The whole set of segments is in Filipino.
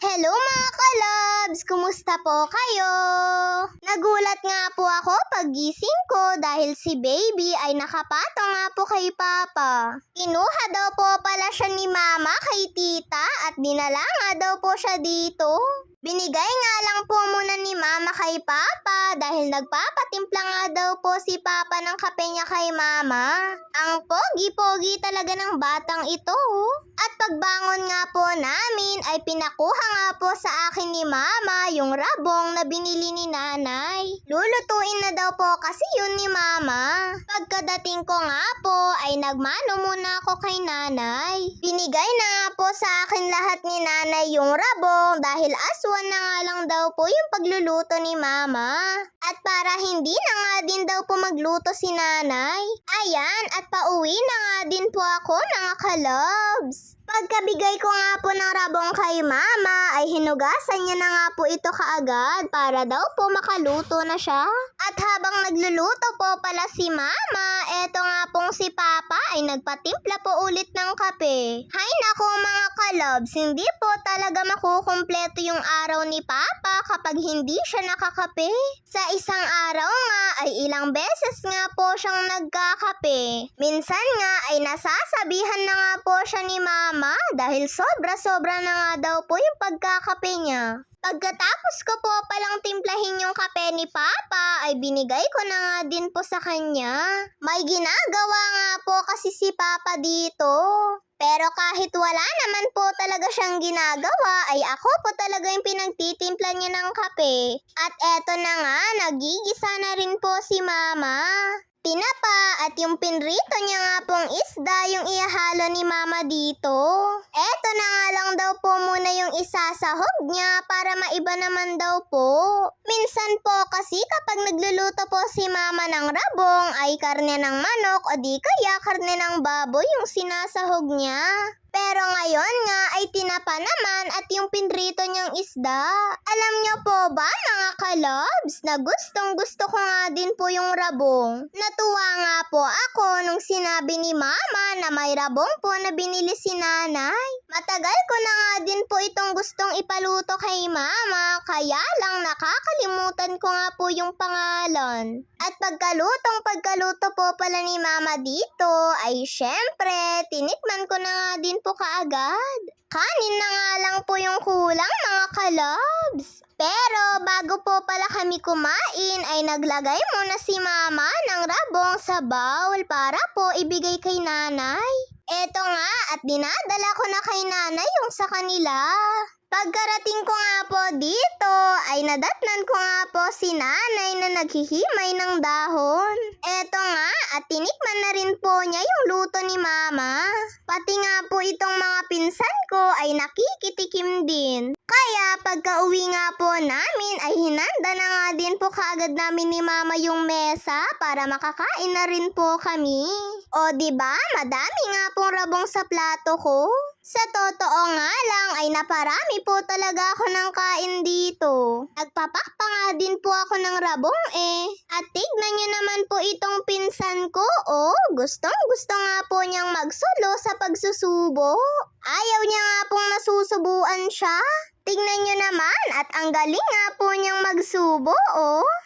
Hello mga kalabs! Kumusta po kayo? Nagulat nga po ako paggising ko dahil si baby ay nakapatong nga po kay papa. Kinuha daw po pala siya ni mama kay tita at dinala nga daw po siya dito. Binigay nga lang po muna ni mama kay papa dahil nagpapatimpla nga daw po si papa ng kape niya kay mama. Ang pogi-pogi talaga ng batang ito. At pagbangon nga po namin ay pinakuha nga po sa akin ni mama yung rabong na binili ni nanay. Lulutuin na daw po kasi yun ni mama. Pagkadating ko nga po ay nagmano muna ako kay nanay. Binigay na nga po sa akin lahat ni nanay yung rabong dahil aswan na nga lang daw po yung pagluluto ni mama. At para hindi na nga din daw po magluto si nanay. Ayan, at pauwi na nga din po ako mga kalabs. Pagkabigay ko nga po ng rabong kay mama ay hinugasan niya na nga po ito kaagad para daw po makaluto na siya. At habang nagluluto po pala si mama, eto nga pong si papa ay nagpatimpla po ulit ng kape. Hay nako mga kalabs, hindi po talaga makukumpleto yung araw ni papa kapag hindi siya nakakape. Sa isang araw nga ay ilang beses nga po siyang nagkakape. Minsan nga ay nasasabihan na nga po siya ni mama dahil sobra-sobra na nga daw po yung pagkakape niya. Pagkatapos ko po palang timplahin yung kape ni papa ay binigay ko na nga din po sa kanya. May ginagawa nga po kasi si papa dito. Pero kahit wala naman po talaga siyang ginagawa ay ako po talaga yung pinagtitimpla niya ng kape. At eto na nga, nagigisa na rin po si mama. Tinapa at yung pinrito niya nga pong isda yung ihalo ni mama dito. Eto na nga lang daw po muna yung isasahog niya para maiba naman daw po. Minsan po kasi kapag nagluluto po si mama ng rabong ay karne ng manok o di kaya karne ng baboy yung sinasahog niya. Pero ngayon nga ay tinapa naman at yung pinrito niyang isda. Alam niyo po ba mga kalabs na gustong gusto ko nga din po yung rabong. Natuwa nga po ako nung sinabi ni mama na may rabong po na binili si nanay. Matagal ko na nga din po itong gustong ipaluto kay mama kaya lang nakakalimutan ko nga po yung pangalan. At pagkaluto po pala ni mama dito ay syempre tinikman ko na nga din po kaagad. Kanin na nga lang po yung kulang mga kalabs. Pero bago po pala kami kumain ay naglagay muna si mama ng rabong sa bowl para po ibigay kay nanay. Eto nga at dinadala ko na kay nanay yung sa kanila. Pagkarating ko nga po dito ay nadatnan ko nga po si nanay na naghihimay ng dahon. Eto nga at tinikman na rin po niya yung luto ni mama. Pati nga po itong mga pinsan ko ay nakikitikim din. Kaya pagka-uwi nga po namin ay hinanda na nga din po kaagad namin ni mama yung mesa para makakain na rin po kami. O diba, madami nga pong rabong sa plato ko. Sa totoo nga lang ay naparami po talaga ako ng kain dito. Nagpapakpa nga din po ako ng rabong At tignan niyo naman po itong pinsan ko gustong gusto nga po niyang magsulo sa pagsusubo. Ayaw niya nga pong nasusubuan siya. Tignan niyo naman at ang galing nga po niyang magsubo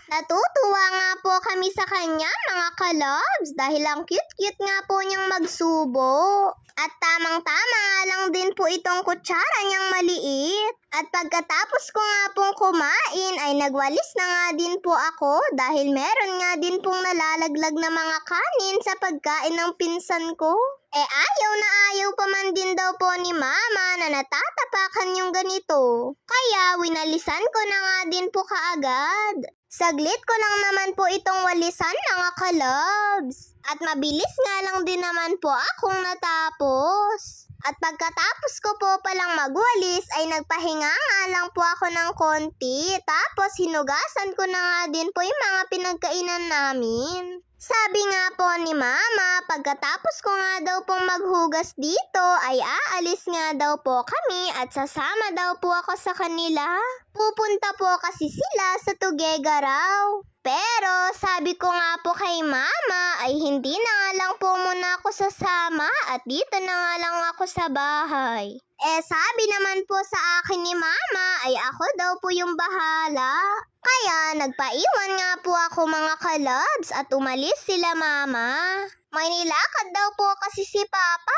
Natutuwa nga po kami sa kanya mga kalabs dahil ang cute-cute nga po niyang magsubo. At tamang-tama nga lang din po itong kutsara niyang maliit. At pagkatapos ko nga pong kumain ay nagwalis na nga din po ako dahil meron nga din pong nalalaglag na mga kanin sa pagkain ng pinsan ko. Ayaw na ayaw pa man din daw po ni mama na natatapakan yung ganito. Kaya winalisan ko na nga din po kaagad. Saglit ko lang naman po itong walisan mga kalabs. At mabilis nga lang din naman po akong natapos. At pagkatapos ko po palang magwalis ay nagpahinga nga lang po ako ng konti. Tapos hinugasan ko na nga din po yung mga pinagkainan namin. Sabi nga po ni mama, pagkatapos ko nga daw pong maghugas dito ay aalis nga daw po kami at sasama daw po ako sa kanila. Pupunta po kasi sila sa Tugega raw. Pero sabi ko nga po kay mama ay hindi na nga lang po muna ako sasama at dito na nga lang ako sa bahay. Sabi naman po sa akin ni mama ay ako daw po yung bahala. Kaya nagpaiwan nga po ako mga kalabs at umalis sila mama. May nilakad daw po kasi si papa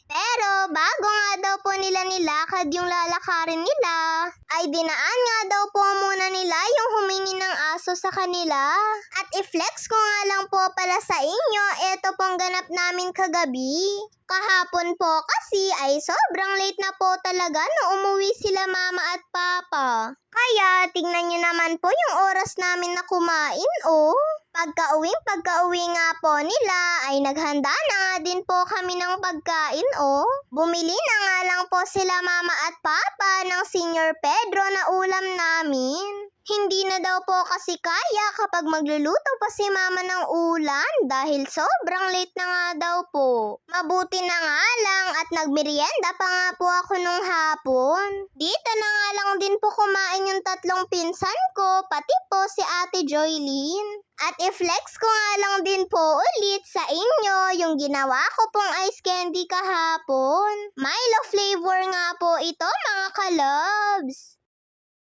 Pero bago nga daw po nila nilakad yung lalakarin nila, ay dinaan nga daw po muna nila yung humingi ng aso sa kanila. At i-flex ko nga lang po pala sa inyo, eto pong ganap namin kagabi. Kahapon po kasi ay sobrang late na po talaga nung umuwi sila mama at papa. Kaya tingnan nyo naman po yung oras namin na kumain Pagka-uwi nga po nila ay naghanda na nga din po kami ng pagkain Bumili na nga lang po sila mama at papa ng Senior Pedro na ulam namin. Hindi na daw po kasi kaya kapag magluluto pa si mama ng ulan dahil sobrang late na nga daw po. Mabuti na nga lang at nagmerienda pa nga po ako nung hapon. Dito na nga lang din po kumain yung 3 pinsan ko, pati po si Ate Joylene. At i-flex ko nga lang din po ulit sa inyo yung ginawa ko pong ice candy kahapon. Milo flavor nga po ito mga kalabs.